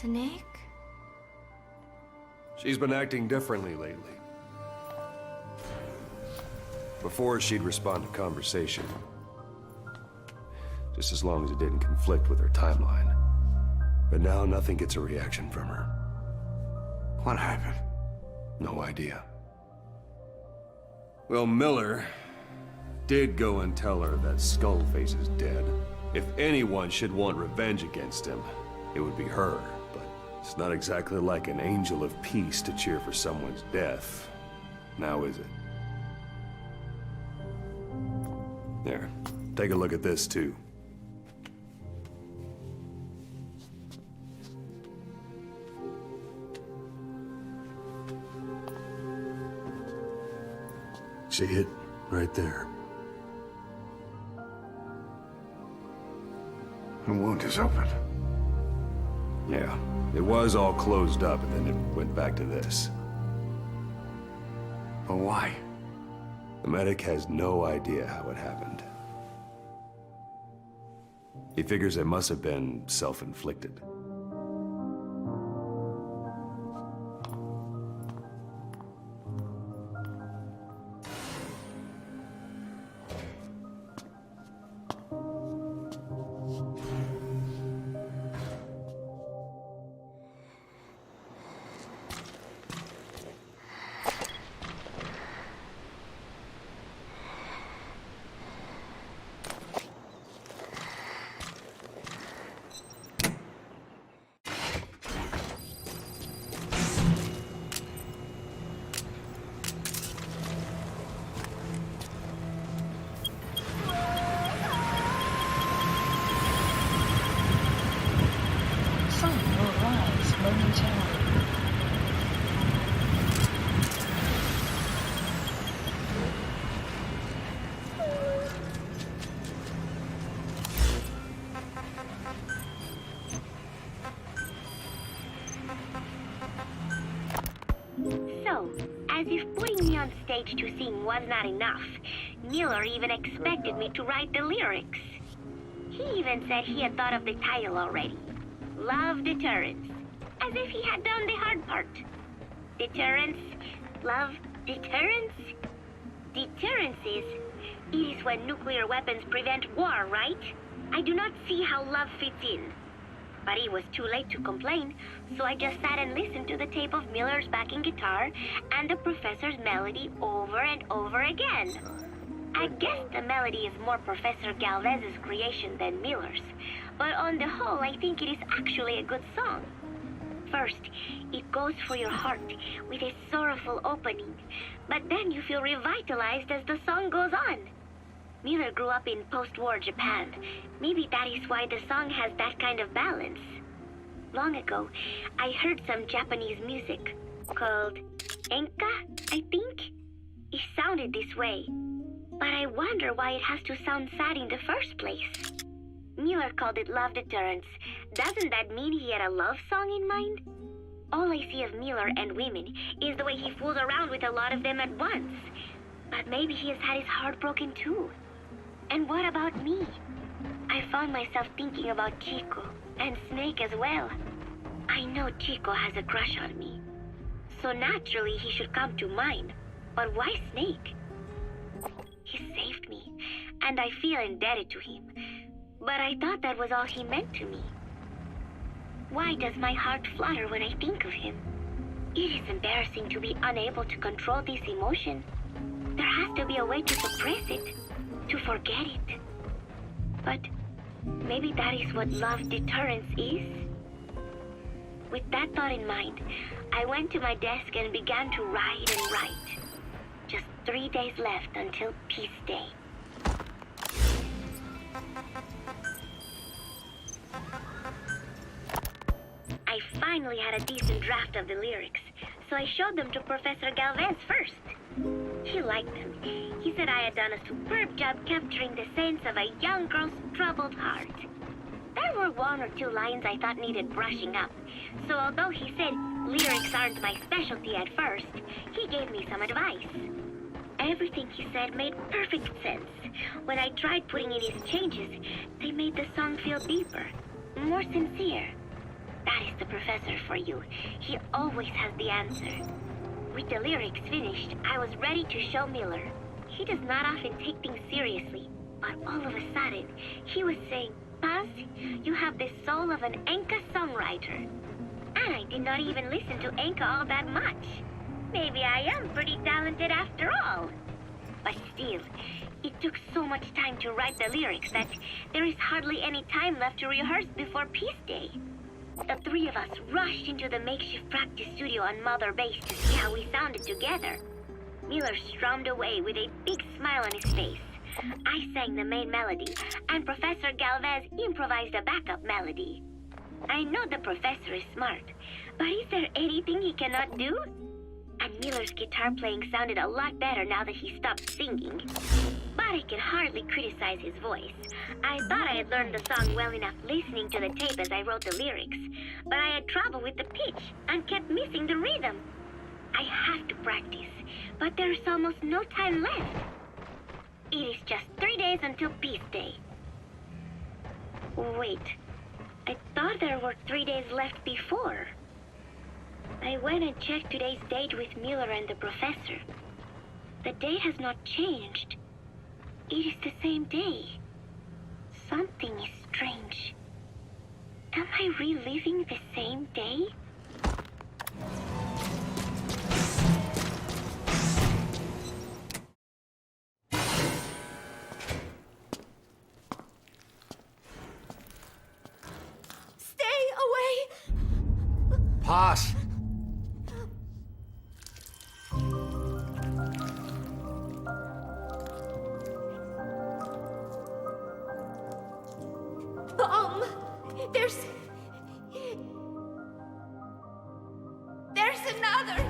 Snake? She's been acting differently lately. Before, she'd respond to conversation. Just as long as it didn't conflict with her timeline. But now, nothing gets a reaction from her. What happened? No idea. Well, Miller did go and tell her that Skullface is dead. If anyone should want revenge against him, it would be her. But it's not exactly like an angel of peace to cheer for someone's death. Now is it? There. Take a look at this, too. See it? Right there. The wound is open. Yeah. It was all closed up, and then it went back to this. But why? The medic has no idea how it happened. He figures it must have been self-inflicted. So, as if putting me on stage to sing was not enough, Miller even expected me to write the lyrics. He even said he had thought of the title already. Love Deterrence. As if he had done the hard part. Deterrence? Love? Deterrence? Deterrence it is when nuclear weapons prevent war, right? I do not see how love fits in. But it was too late to complain, so I just sat and listened to the tape of Miller's backing guitar and the professor's melody over and over again. I guess the melody is more Professor Galvez's creation than Miller's, but on the whole, I think it is actually a good song. First, it goes for your heart with a sorrowful opening, but then you feel revitalized as the song goes on. Miller grew up in post-war Japan. Maybe that is why the song has that kind of balance. Long ago, I heard some Japanese music called enka, I think. It sounded this way, but I wonder why it has to sound sad in the first place. Miller called it Love Deterrence. Doesn't that mean he had a love song in mind? All I see of Miller and women is the way he fools around with a lot of them at once. But maybe he has had his heart broken too. And what about me? I found myself thinking about Chico and Snake as well. I know Chico has a crush on me, so naturally he should come to mind. But why Snake? He saved me, and I feel indebted to him. But I thought that was all he meant to me. Why does my heart flutter when I think of him? It is embarrassing to be unable to control this emotion. There has to be a way to suppress it, to forget it. But maybe that is what love deterrence is? With that thought in mind, I went to my desk and began to write and write. Just 3 days left until Peace Day. I finally had a decent draft of the lyrics, so I showed them to Professor Galvez first. He liked them. He said I had done a superb job capturing the sense of a young girl's troubled heart. There were 1 or 2 lines I thought needed brushing up, so although he said lyrics aren't my specialty at first, he gave me some advice. Everything he said made perfect sense. When I tried putting in his changes, they made the song feel deeper, more sincere. That is the professor for you. He always has the answer. With the lyrics finished, I was ready to show Miller. He does not often take things seriously, but all of a sudden, he was saying, Paz, you have the soul of an Enka songwriter. And I did not even listen to Enka all that much. Maybe I am pretty talented after all. But still, it took so much time to write the lyrics that there is hardly any time left to rehearse before Peace Day. The three of us rushed into the makeshift practice studio on Mother Base to see how we sounded together. Miller strummed away with a big smile on his face. I sang the main melody, and Professor Galvez improvised a backup melody. I know the professor is smart, but is there anything he cannot do? And Miller's guitar playing sounded a lot better now that he stopped singing. But I can hardly criticize his voice. I thought I had learned the song well enough listening to the tape as I wrote the lyrics, but I had trouble with the pitch and kept missing the rhythm. I have to practice, but there is almost no time left. It is just 3 days until Peace Day. Wait, I thought there were 3 days left before. I went and checked today's date with Miller and the professor. The date has not changed. It is the same day. Something is strange. Am I reliving the same day? Stay away! Paz! There's another!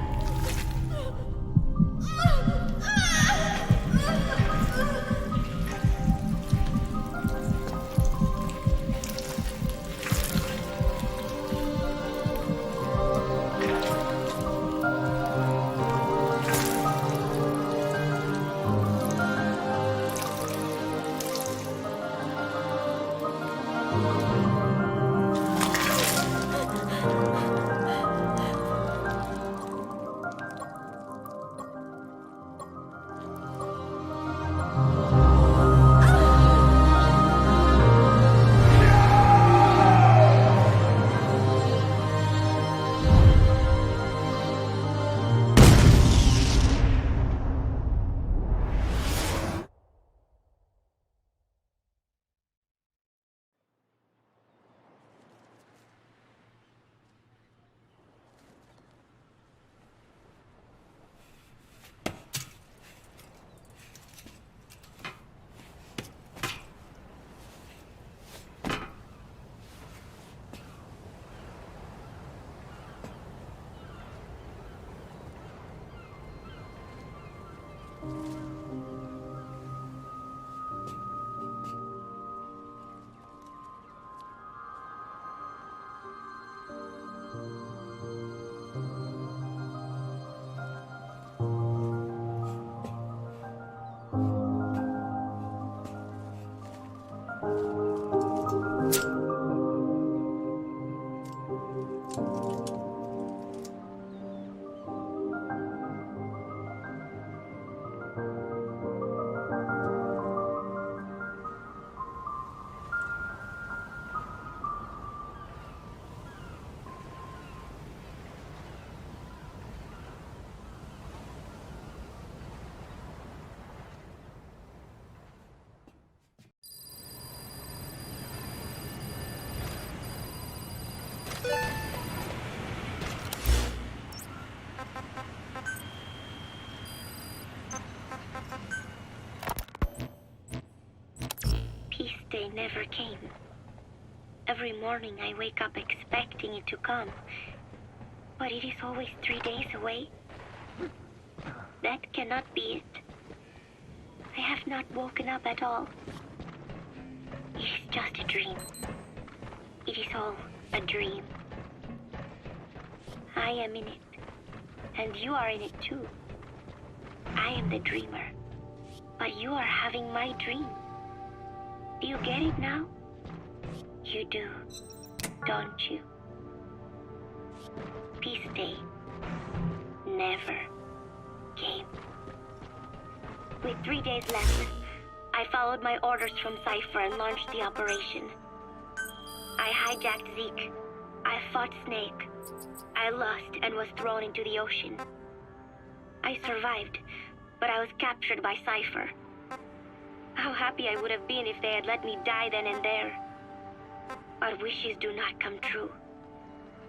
Peace Day never came. Every morning I wake up expecting it to come, but it is always 3 days away. That cannot be it. I have not woken up at all. It is just a dream. It is all a dream. I am in it, and you are in it too. I am the dreamer, but you are having my dream. Do you get it now? You do, don't you? Peace Day never came. With 3 days left, I followed my orders from Cypher and launched the operation. I hijacked Zeke. I fought Snake. I lost and was thrown into the ocean. I survived, but I was captured by Cypher. How happy I would have been if they had let me die then and there. Our wishes do not come true.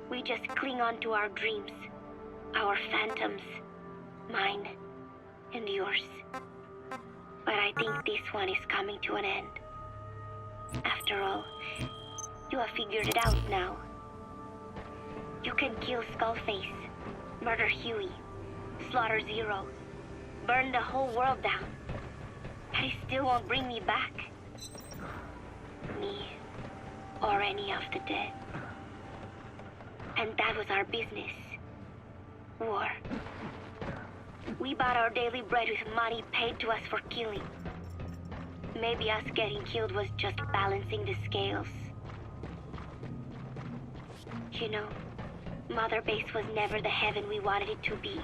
We just cling on to our dreams, our phantoms, mine and yours. But I think this one is coming to an end. After all, you have figured it out now. You can kill Skullface, murder Huey, slaughter Zero, burn the whole world down, and it still won't bring me back. Me, or any of the dead. And that was our business. War. We bought our daily bread with money paid to us for killing. Maybe us getting killed was just balancing the scales. You know, Mother Base was never the heaven we wanted it to be.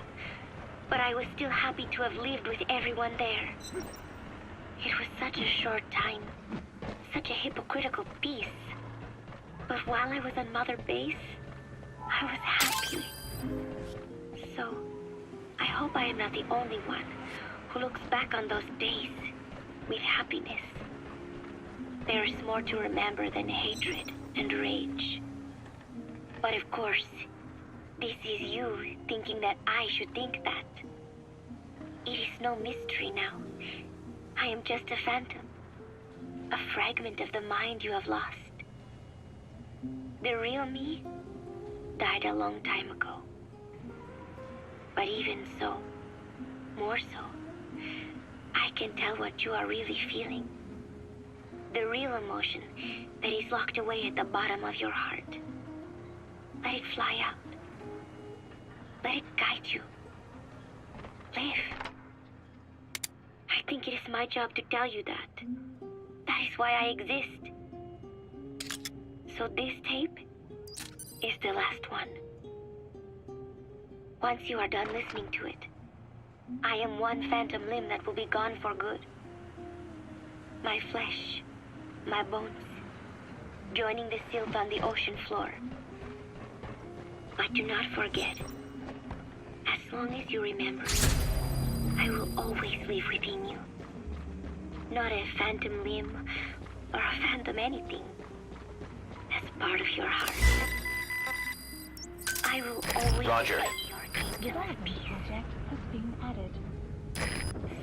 But I was still happy to have lived with everyone there. It was such a short time. Such a hypocritical peace. But while I was on Mother Base, I was happy. So, I hope I am not the only one who looks back on those days with happiness. There is more to remember than hatred and rage. But of course, this is you thinking that I should think that. It is no mystery now. I am just a phantom. A fragment of the mind you have lost. The real me died a long time ago. But even so, more so, I can tell what you are really feeling. The real emotion that is locked away at the bottom of your heart. Let it fly out. Let it guide you. Live. I think it is my job to tell you that. That is why I exist. So this tape is the last one. Once you are done listening to it, I am one phantom limb that will be gone for good. My flesh, my bones, joining the silt on the ocean floor. But do not forget, as long as you remember, I will always live within you. Not a phantom limb or a phantom anything. As part of your heart. I will always Roger. be your peace. Project has been added.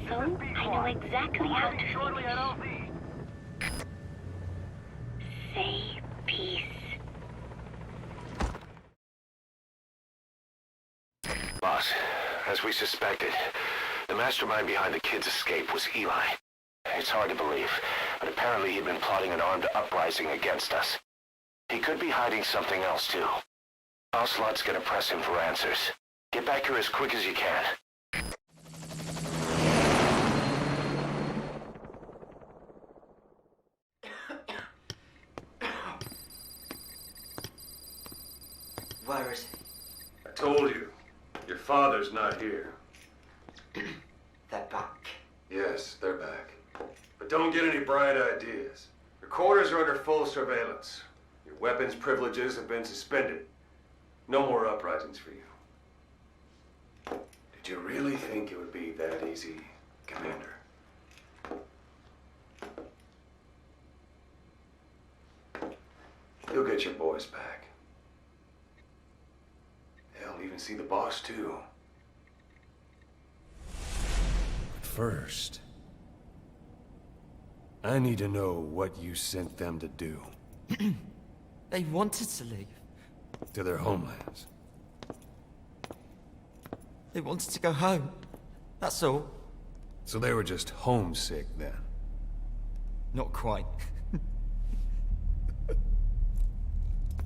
So I know exactly how to finish. Say peace. Boss, as we suspected, the mastermind behind the kid's escape was Eli. It's hard to believe, but apparently he'd been plotting an armed uprising against us. He could be hiding something else, too. Ocelot's gonna press him for answers. Get back here as quick as you can. Where is I told you. Your father's not here. he? They're back. Yes, they're back. But don't get any bright ideas. Your quarters are under full surveillance. Your weapons privileges have been suspended. No more uprisings for you. Did you really think it would be that easy, Commander? You'll get your boys back. Hell, even see the boss, too. First, I need to know what you sent them to do. They wanted to leave. To their homelands. They wanted to go home. That's all. So they were just homesick then. Not quite.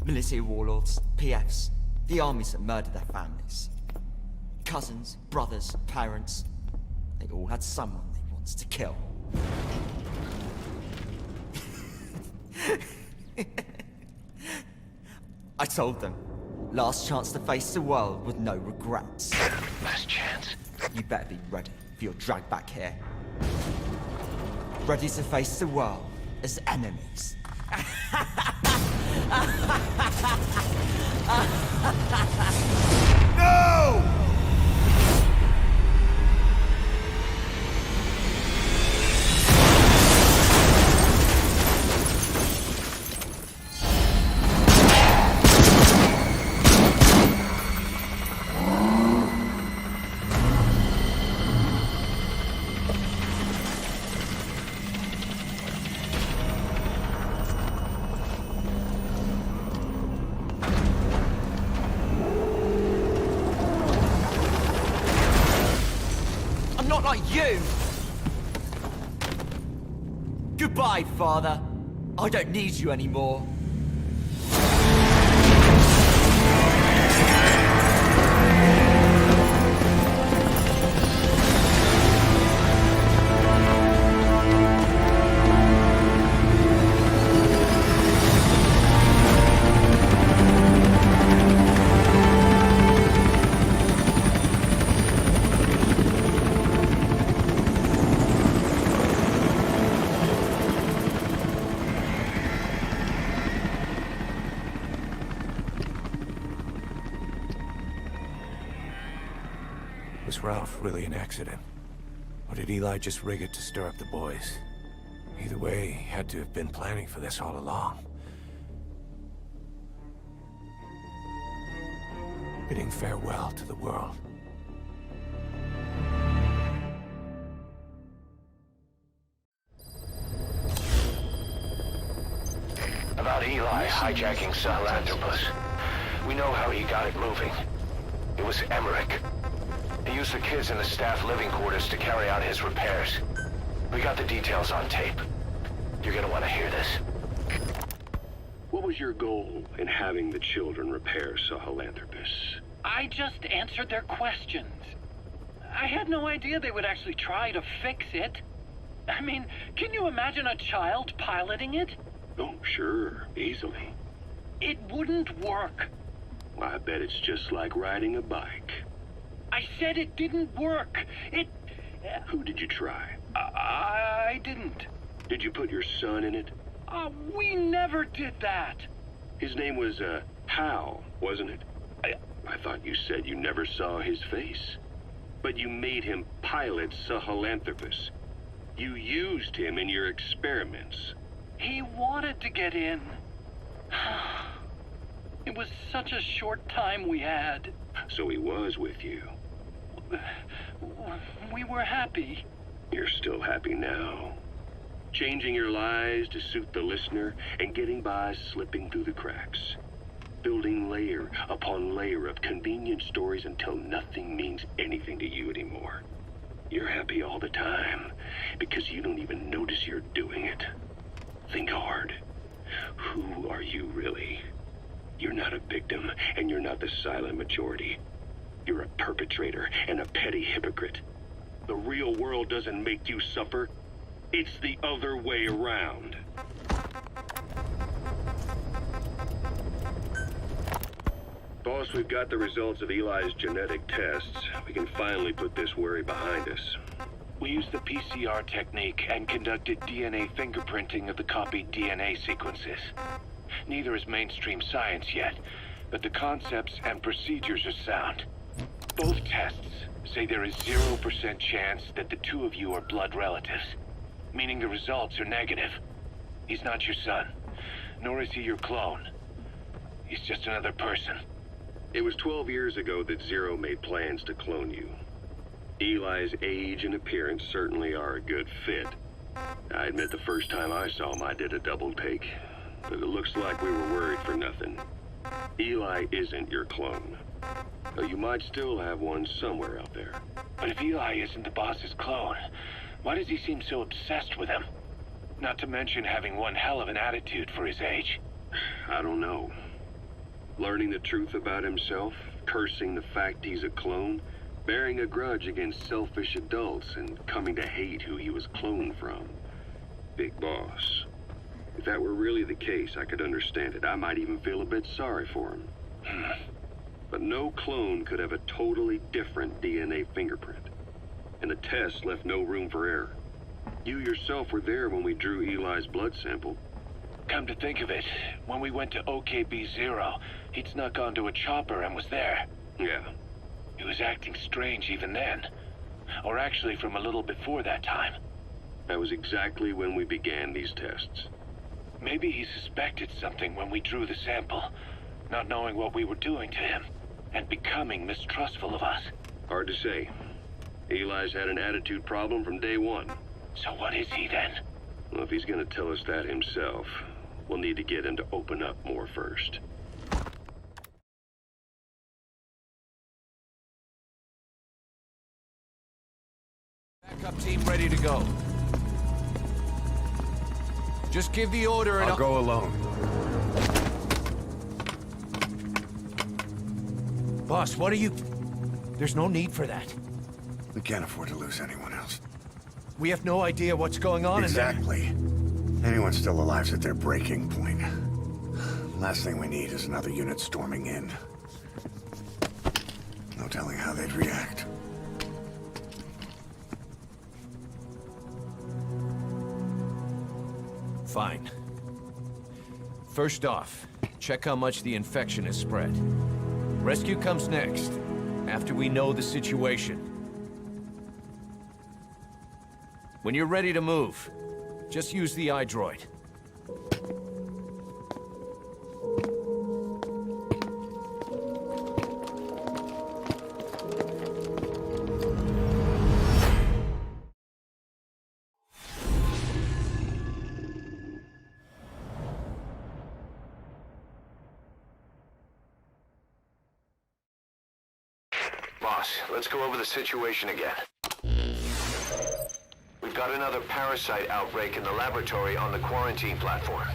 Militia warlords, PFs, the armies that murdered their families. Cousins, brothers, parents. They all had someone they wanted to kill. I told them, Last chance to face the world with no regrets. Last chance? You better be ready for your drag back here. Ready to face the world as enemies. No! I'm not like you! Goodbye, Father. I don't need you anymore. Was Ralph really an accident? Or did Eli just rig it to stir up the boys? Either way, he had to have been planning for this all along. Bidding farewell to the world. About Eli hijacking Sahelanthropus. We know how he got it moving. It was Emmerich. He used the kids in the staff living quarters to carry out his repairs. We got the details on tape. You're gonna want to hear this. What was your goal in having the children repair Sahelanthropus? I just answered their questions. I had no idea they would actually try to fix it. I mean, can you imagine a child piloting it? Oh, sure, easily. It wouldn't work. I bet it's just like riding a bike. I said it didn't work. Who did you try? I didn't. Did you put your son in it? We never did that. His name was, Hal, wasn't it? I thought you said you never saw his face. But you made him pilot Sahelanthropus. You used him in your experiments. He wanted to get in. It was such a short time we had. So he was with you. We were happy. You're still happy now. Changing your lies to suit the listener and getting by slipping through the cracks. Building layer upon layer of convenient stories until nothing means anything to you anymore. You're happy all the time because you don't even notice you're doing it. Think hard. Who are you really? You're not a victim, and you're not the silent majority. You're a perpetrator and a petty hypocrite. The real world doesn't make you suffer. It's the other way around. Boss, we've got the results of Eli's genetic tests. We can finally put this worry behind us. We used the PCR technique and conducted DNA fingerprinting of the copied DNA sequences. Neither is mainstream science yet, but the concepts and procedures are sound. Both tests say there is 0% chance that the two of you are blood relatives, meaning the results are negative. He's not your son, nor is he your clone. He's just another person. It was 12 years ago that Zero made plans to clone you. Eli's age and appearance certainly are a good fit. I admit the first time I saw him, I did a double take. But it looks like we were worried for nothing. Eli isn't your clone. Though you might still have one somewhere out there. But if Eli isn't the boss's clone, why does he seem so obsessed with him? Not to mention having one hell of an attitude for his age. I don't know. Learning the truth about himself, cursing the fact he's a clone, bearing a grudge against selfish adults, and coming to hate who he was cloned from. Big boss. If that were really the case, I could understand it. I might even feel a bit sorry for him. But no clone could have a totally different DNA fingerprint. And the test left no room for error. You yourself were there when we drew Eli's blood sample. Come to think of it, when we went to OKB-0, he'd snuck onto a chopper and was there. Yeah. He was acting strange even then. Or actually from a little before that time. That was exactly when we began these tests. Maybe he suspected something when we drew the sample, not knowing what we were doing to him, and becoming mistrustful of us. Hard to say. Eli's had an attitude problem from day one. So what is he then? Well, if he's gonna tell us that himself, we'll need to get him to open up more first. Backup team ready to go. Just give the order and I'll go alone. Boss, what are you... There's no need for that. We can't afford to lose anyone else. We have no idea what's going on in there. Exactly. Anyone still alive's at their breaking point. Last thing we need is another unit storming in. No telling how they'd react. Fine. First off, check how much the infection has spread. Rescue comes next, after we know the situation. When you're ready to move, just use the iDroid. Boss, let's go over the situation again. We've got another parasite outbreak in the laboratory on the quarantine platform.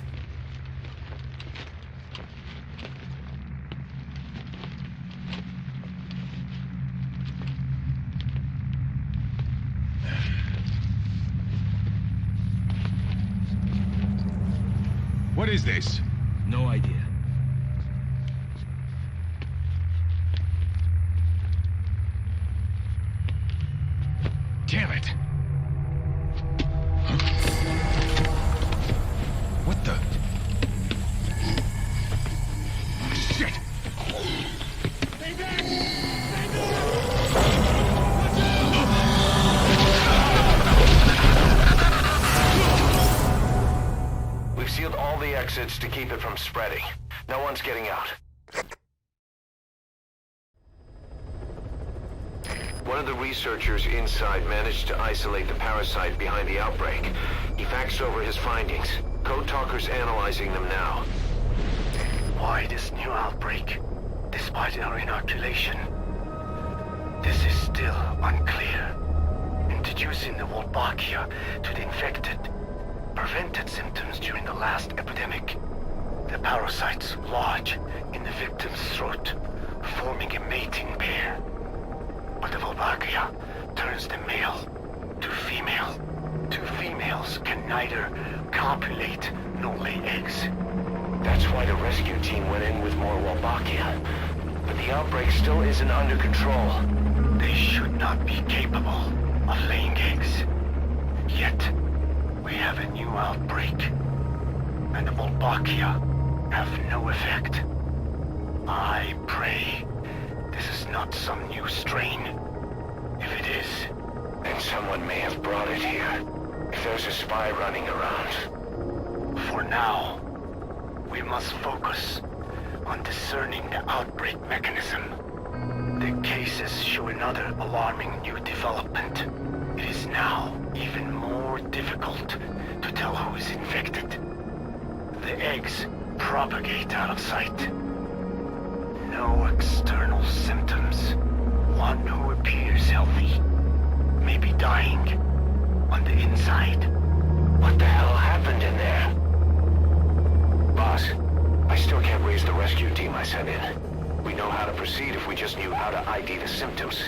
What is this? No idea. Damn it! Huh? What the? Shit! Stay back! Stay We've sealed all the exits to keep it from spreading. No one's getting out. One of the researchers inside managed to isolate the parasite behind the outbreak. He faxed over his findings. Code Talker's analyzing them now. Why this new outbreak, despite our inoculation? This is still unclear. Introducing the Wolbachia to the infected prevented symptoms during the last epidemic. The parasites lodge in the victim's throat, forming a mating pair. But the Wolbachia turns the male to female. Two females can neither copulate nor lay eggs. That's why the rescue team went in with more Wolbachia. But the outbreak still isn't under control. They should not be capable of laying eggs. Yet, we have a new outbreak. And the Wolbachia have no effect. I pray this is not some new strain. If it is, then someone may have brought it here. If there's a spy running around. For now, we must focus on discerning the outbreak mechanism. The cases show another alarming new development. It is now even more difficult to tell who is infected. The eggs propagate out of sight. No external symptoms. One who appears healthy may be dying on the inside. What the hell happened in there? Boss, I still can't raise the rescue team I sent in. We know how to proceed if we just knew how to ID the symptoms.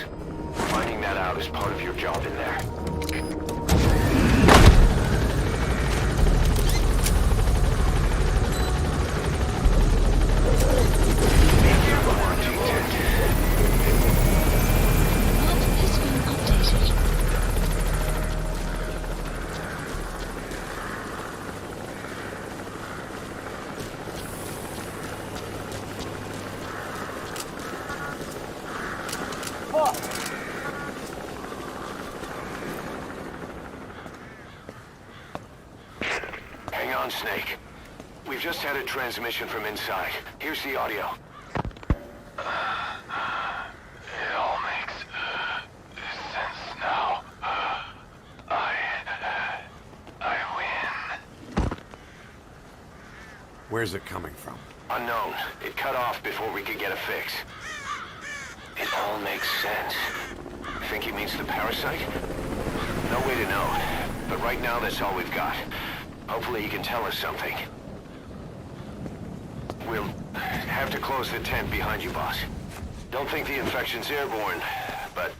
Finding that out is part of your job in there. Quarantine tent. transmission from inside. Here's the audio. It all makes sense now. I win. Where's it coming from? Unknown. It cut off before we could get a fix. It all makes sense. Think he means the parasite? No way to know. But right now, that's all we've got. Hopefully he can tell us something. We'll have to close the tent behind you, boss. Don't think the infection's airborne, but...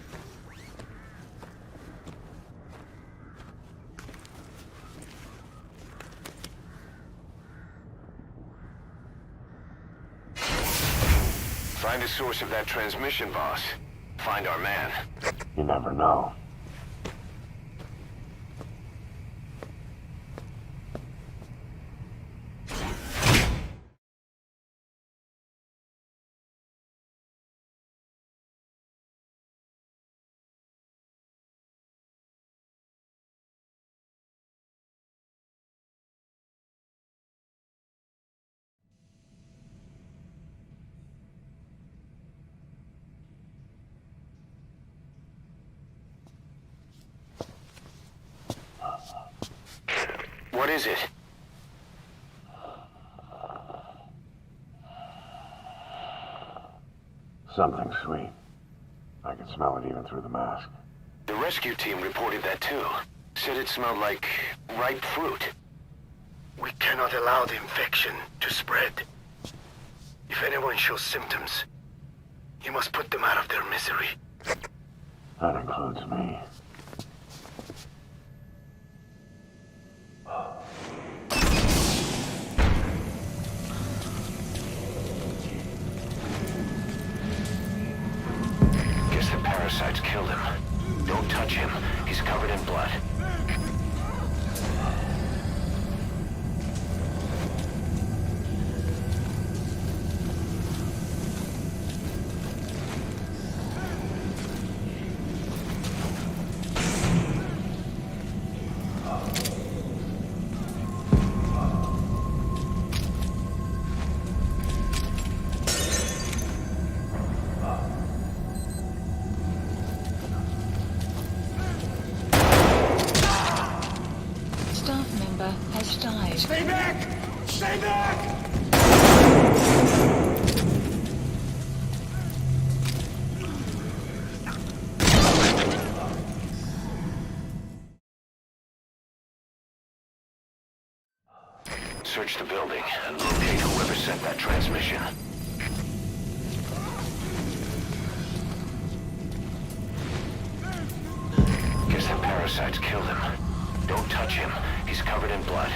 Find the source of that transmission, boss. Find our man. You never know. What is it? Something sweet. I can smell it even through the mask. The rescue team reported that too. Said it smelled like ripe fruit. We cannot allow the infection to spread. If anyone shows symptoms, you must put them out of their misery. That includes me. Guess the parasites killed him. Don't touch him. He's covered in blood. Staff member has died. Stay back! Stay back! Search the building and locate whoever sent that transmission. Guess the parasites killed him. Don't touch him. He's covered in blood.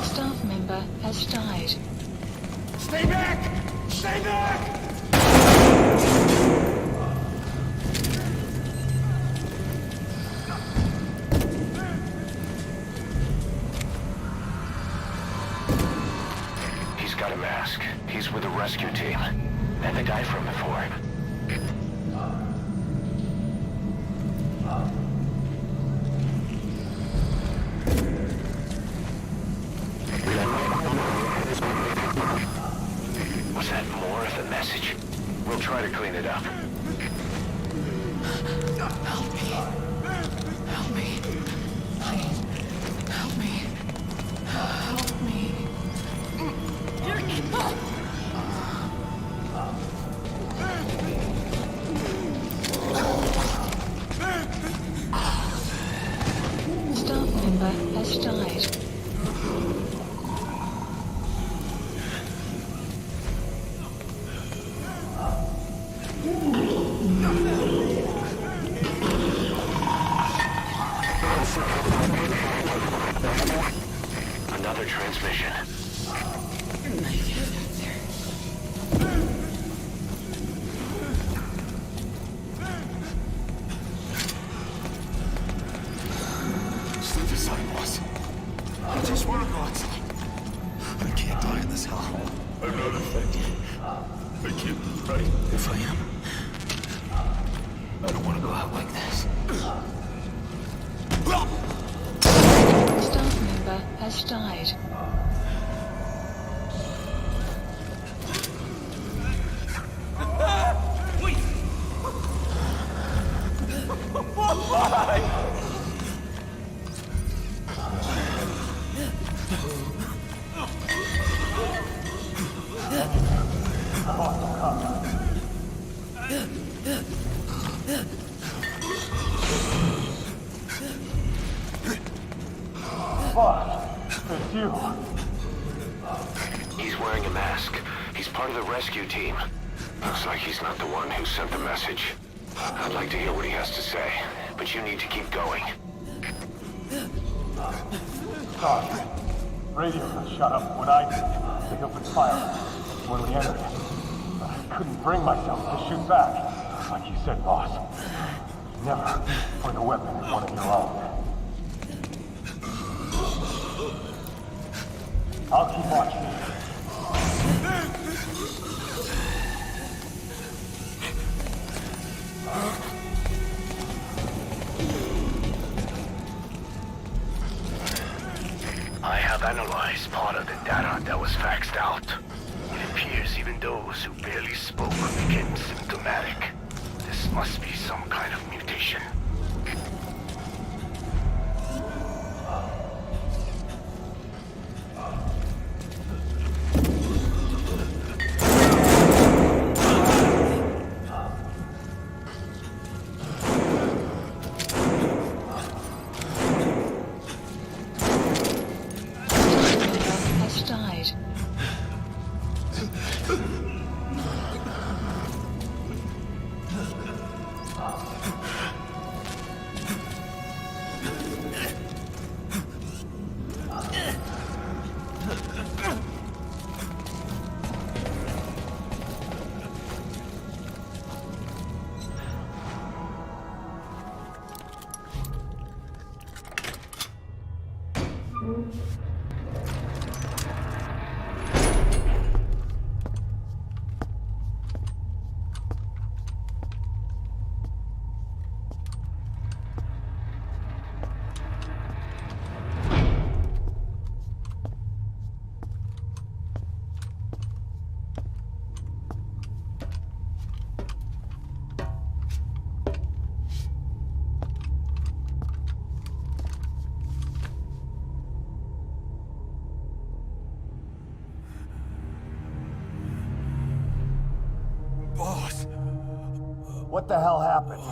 Staff member has died. Stay back! Stay back! He's got a mask. He's with the rescue team. And the guy from before. Was that more of the message? We'll try to clean it up. Help me. Help me. Please. Help me. Help me. Staff member has died. Another transmission. Step aside, boss. I just want to go outside. I can't die in this hellhole. kid, right? If I am, I don't want to go out like this. Staff member has died. It's you. He's wearing a mask. He's part of the rescue team. Looks like he's not the one who sent the message. I'd like to hear what he has to say, but you need to keep going. Sorry. Radio got shut up when I did. They opened fire when we entered. But I couldn't bring myself to shoot back. Like you said, boss. Never point a weapon at one of your own. I'll keep watching. I have analyzed part of the data that was faxed out. It appears even those who barely spoke became symptomatic. This must be some kind of mutation. Has died. Boss, What the hell happened?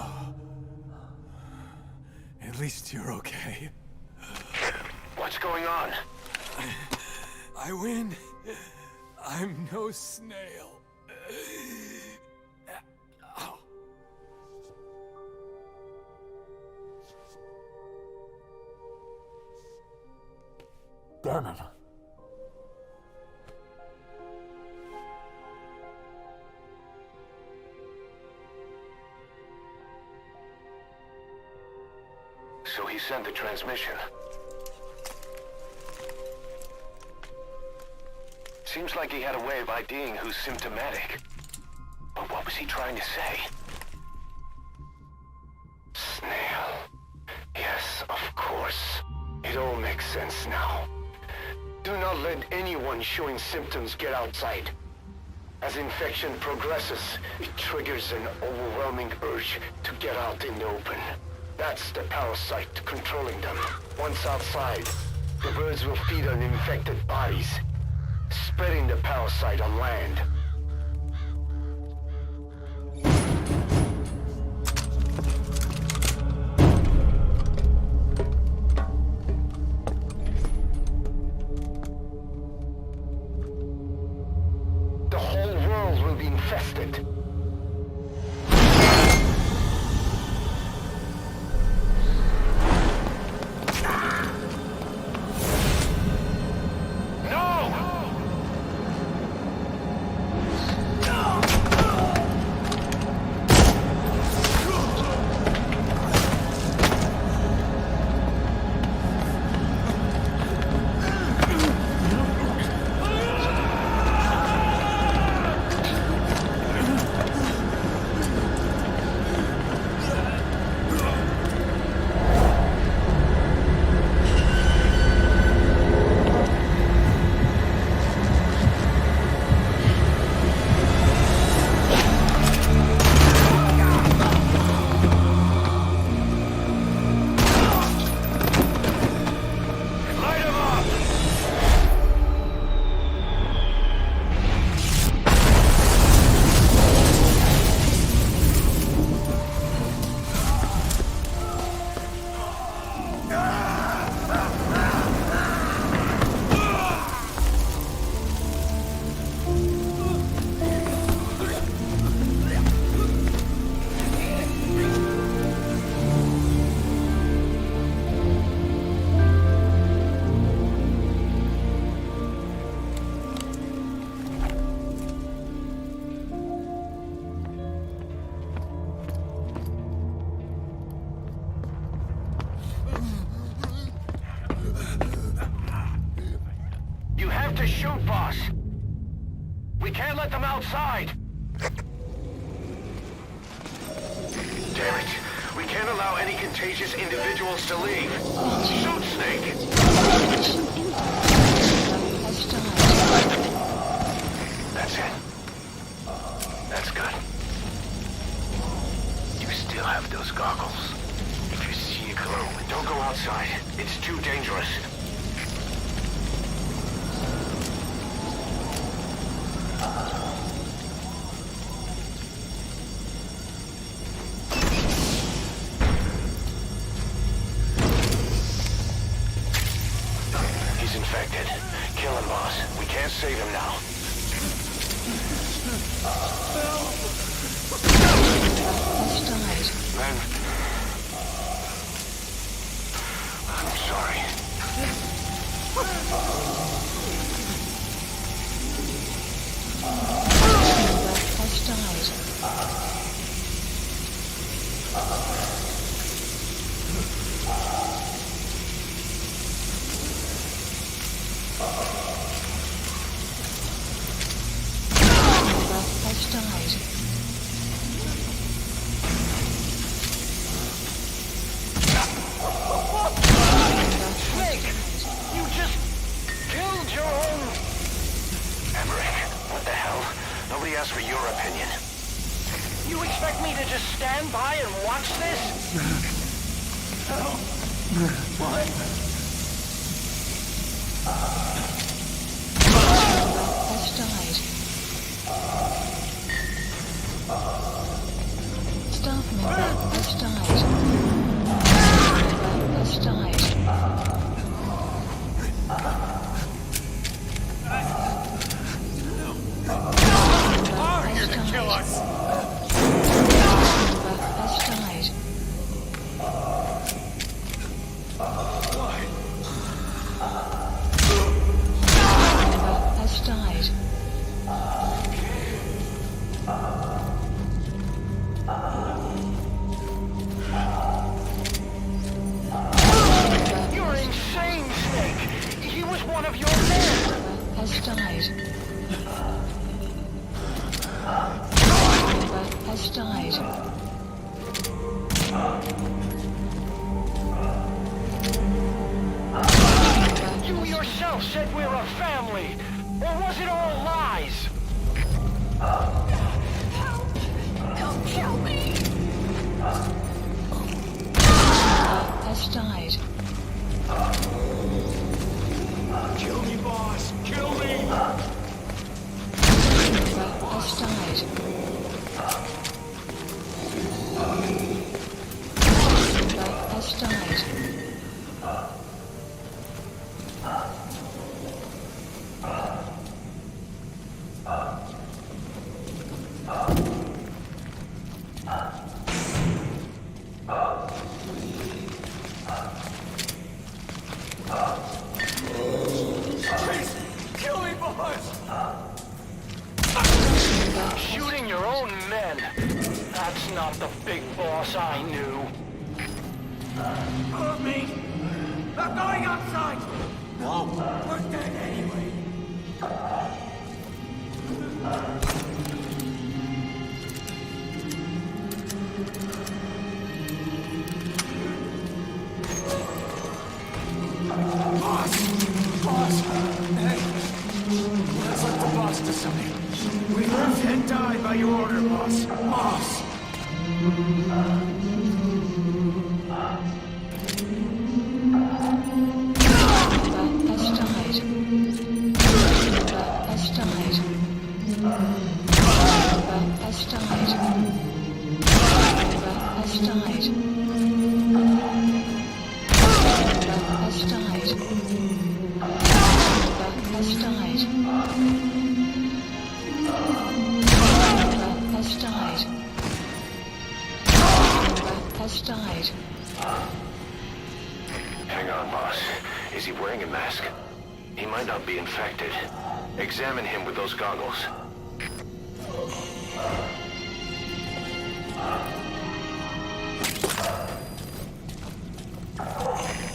at least you're okay. What's going on? I win. I'm no snail. Damn it. So he sent the transmission. Seems like he had a way of IDing who's symptomatic. But what was he trying to say? Snail. Yes, of course. It all makes sense now. Do not let anyone showing symptoms get outside. As infection progresses, it triggers an overwhelming urge to get out in the open. That's the parasite controlling them. Once outside, the birds will feed on infected bodies, spreading the parasite on land. The whole world will be infested. shoot, boss. We can't let them outside. Damn it. We can't allow any contagious individuals to leave. Shoot, Snake! That's it. That's good. You still have those goggles. If you see a glow, don't go outside. It's too dangerous. He's infected. Kill him, boss. We can't save him now. Ben. I'm sorry. Ask for your opinion. You expect me to just stand by and watch this? What? Has died. Staff member has died. Has died. You're gonna kill us! Has died. Has died. You're insane, Snake! He was one of your men! Has died. Has died. You yourself said we're a family! Or was it all lies? Don't kill me! Has died. Kill me, boss! Kill me! Has died. Has died. Kill me, boss! Shooting your own men! That's not the big boss I knew. Move me! Not going outside! No, we're dead anyway. Boss! Boss! Hey! Let's let the boss decide. We lived and died by your order, boss. Boss! Has died. Has died. Has died. Has died. Has died. Has died. Has died. Has died. Hang on, boss. Is he wearing a mask? He might not be infected. Examine him with those goggles.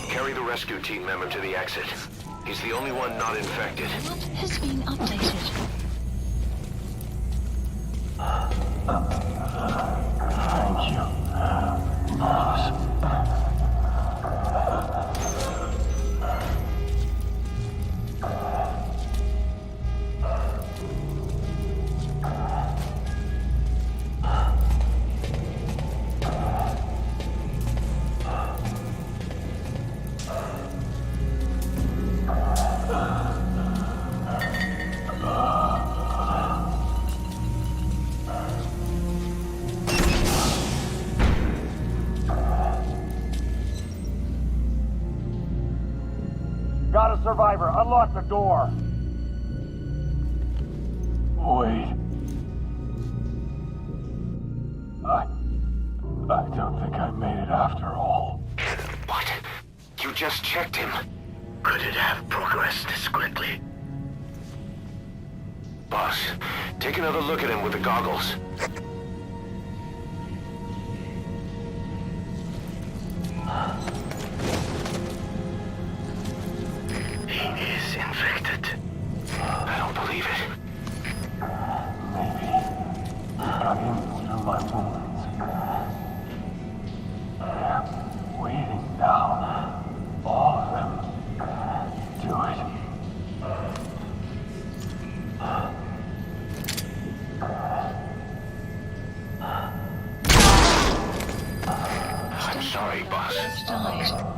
Carry the rescue team member to the exit. He's the only one not infected. Has been updated. Thank you, boss. Got a survivor. Unlock the door. Wait. I don't think I made it after all. What? You just checked him. Could it have progressed this quickly? Boss, take another look at him with the goggles. He is infected. I don't believe it. Maybe got in through my wounds. They're waiting now. All of them. Do it. I'm sorry, boss. Died.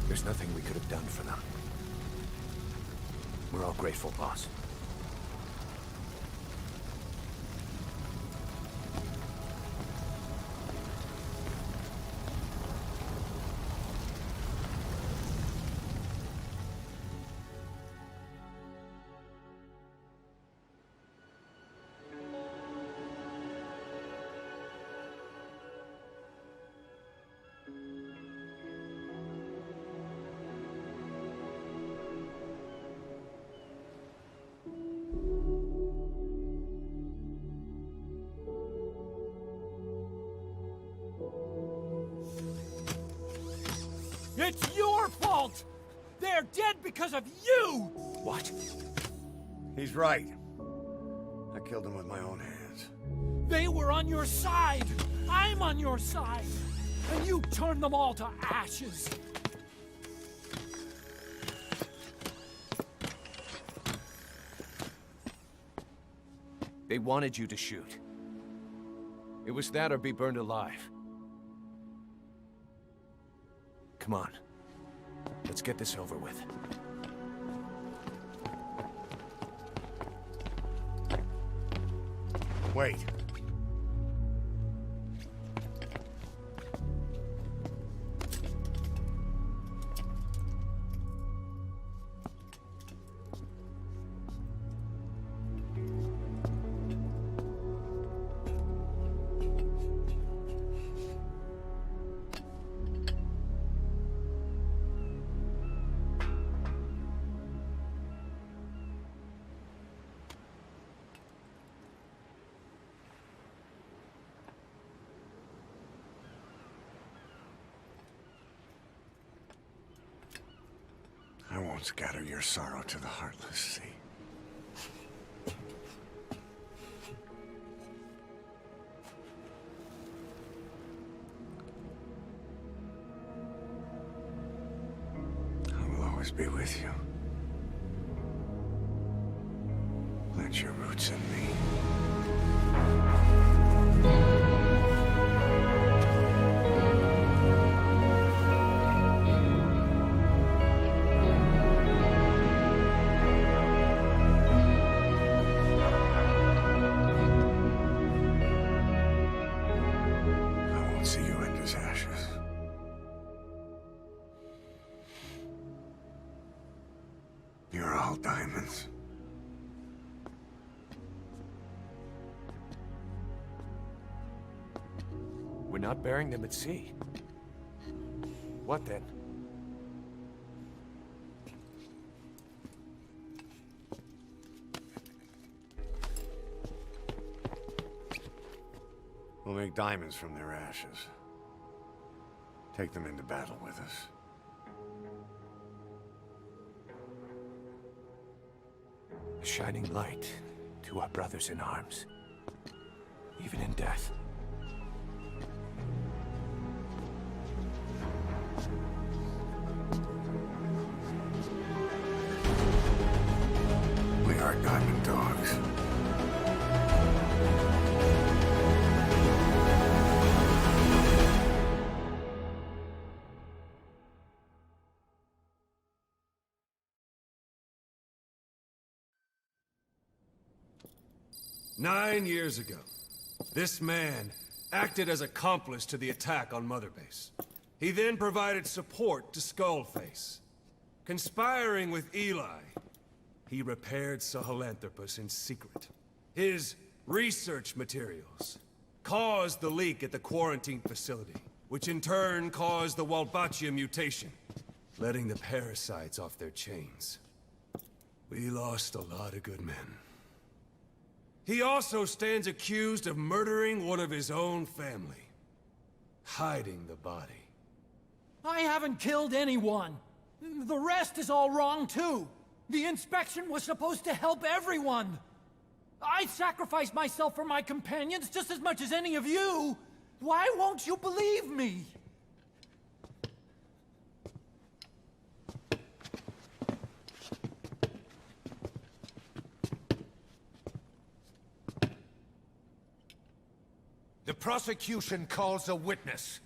There's nothing we could have done for them. We're all grateful, boss. It's your fault! They're dead because of you! What? He's right. I killed him with my own hands. They were on your side! I'm on your side! and you turned them all to ashes. They wanted you to shoot. It was that or be burned alive. Come on. Let's get this over with. Wait. I won't scatter your sorrow to the heartless sea. I will always be with you. Plant your roots in me. See you in his ashes. You're all diamonds. We're not burying them at sea. What then? We'll make diamonds from their ashes. Take them into battle with us. A shining light to our brothers in arms, even in death. We are diamond dogs. 9 years ago, this man acted as accomplice to the attack on Mother Base. He then provided support to Skullface. Conspiring with Eli, he repaired Sahelanthropus in secret. His research materials caused the leak at the quarantine facility, which in turn caused the Walbachia mutation, letting the parasites off their chains. We lost a lot of good men. He also stands accused of murdering one of his own family, hiding the body. I haven't killed anyone. The rest is all wrong, too. The inspection was supposed to help everyone. I sacrificed myself for my companions just as much as any of you. Why won't you believe me? The prosecution calls a witness.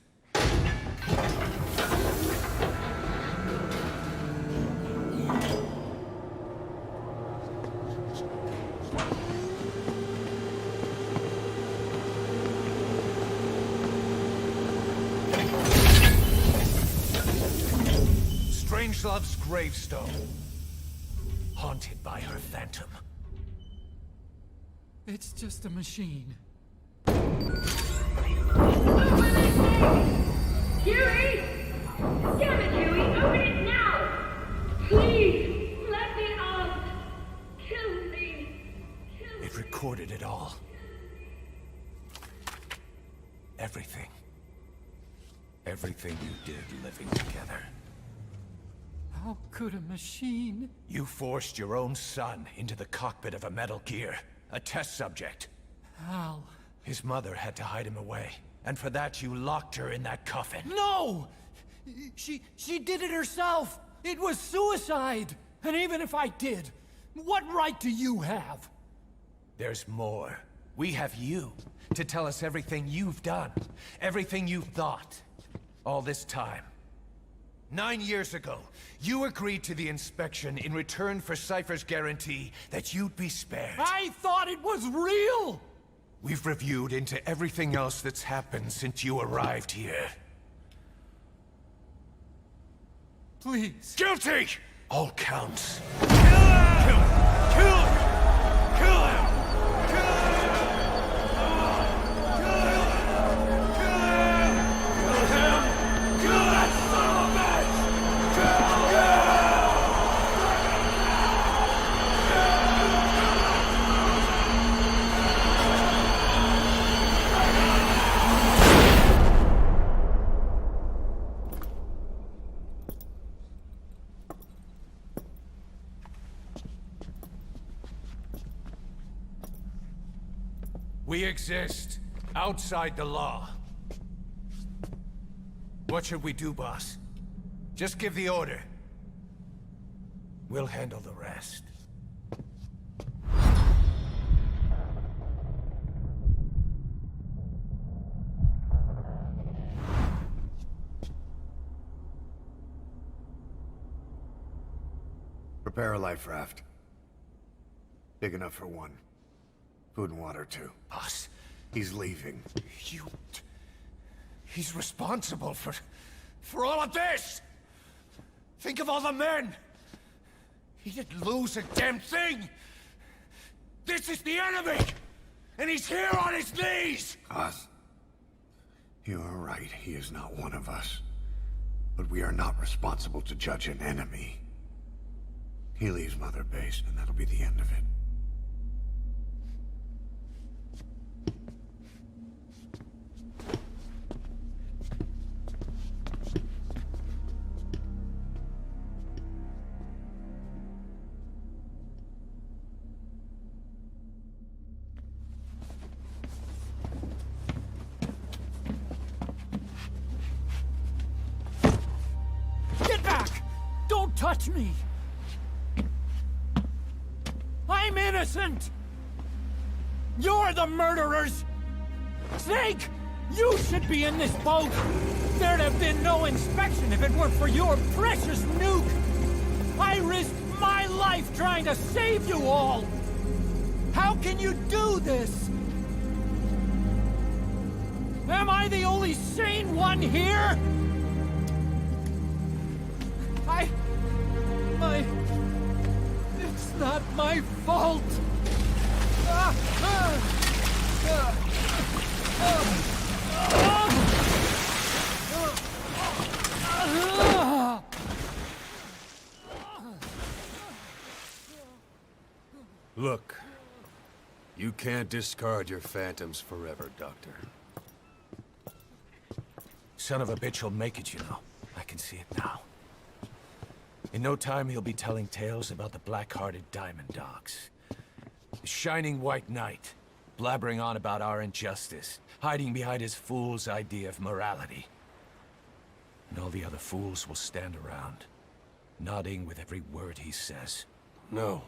Strangelove's gravestone, haunted by her phantom. It's just a machine. Huey! Damn it, Huey! Open it now! Please! Let me out! Kill me! It recorded it all. Everything. Everything you did living together. How could a machine? You forced your own son into the cockpit of a Metal Gear, a test subject. Hal. His mother had to hide him away. And for that, you locked her in that coffin. No! She did it herself! It was suicide! And even if I did, what right do you have? There's more. We have you to tell us everything you've done, everything you've thought, all this time. 9 years ago, you agreed to the inspection in return for Cypher's guarantee that you'd be spared. I thought it was real! We've reviewed into everything else that's happened since you arrived here. Please. Guilty! All counts. Kill him! Kill him! Kill him! Kill him! We exist outside the law. What should we do, boss? Just give the order. We'll handle the rest. Prepare a life raft. Big enough for one. Food and water, too. Boss, he's leaving. He's responsible for all of this! Think of all the men! He didn't lose a damn thing! This is the enemy! And he's here on his knees! Us? You are right, he is not one of us. But we are not responsible to judge an enemy. He leaves Mother Base, and that'll be the end of it. Touch me! I'm innocent! You're the murderers! Snake! You should be in this boat! There'd have been no inspection if it weren't for your precious nuke! I risked my life trying to save you all! How can you do this? Am I the only sane one here? It's not my fault! Look, you can't discard your phantoms forever, Doctor. Son of a bitch will make it, you know. I can see it now. In no time, he'll be telling tales about the black-hearted Diamond Dogs. The shining white knight, blabbering on about our injustice, hiding behind his fool's idea of morality. And all the other fools will stand around, nodding with every word he says. No.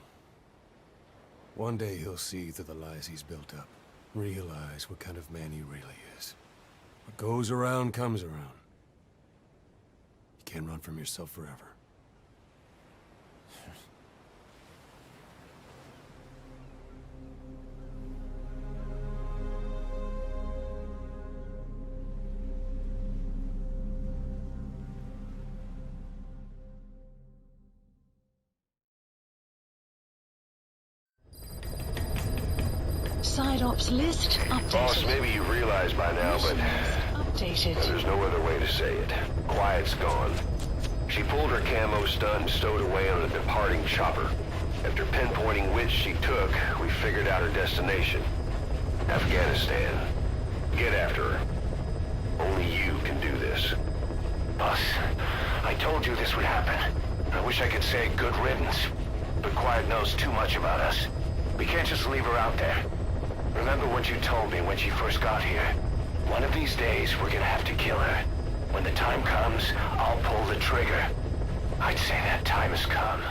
One day he'll see through the lies he's built up, realize what kind of man he really is. What goes around comes around. You can't run from yourself forever. Side ops list updated. Boss, maybe you realize by now, but updated. There's no other way to say it. Quiet's gone. She pulled her camo stun and stowed away on a departing chopper. After pinpointing which she took, we figured out her destination. Afghanistan. Get after her. Only you can do this. Boss, I told you this would happen. I wish I could say good riddance, but Quiet knows too much about us. We can't just leave her out there. Remember what you told me when she first got here. One of these days, we're gonna have to kill her. When the time comes, I'll pull the trigger. I'd say that time has come.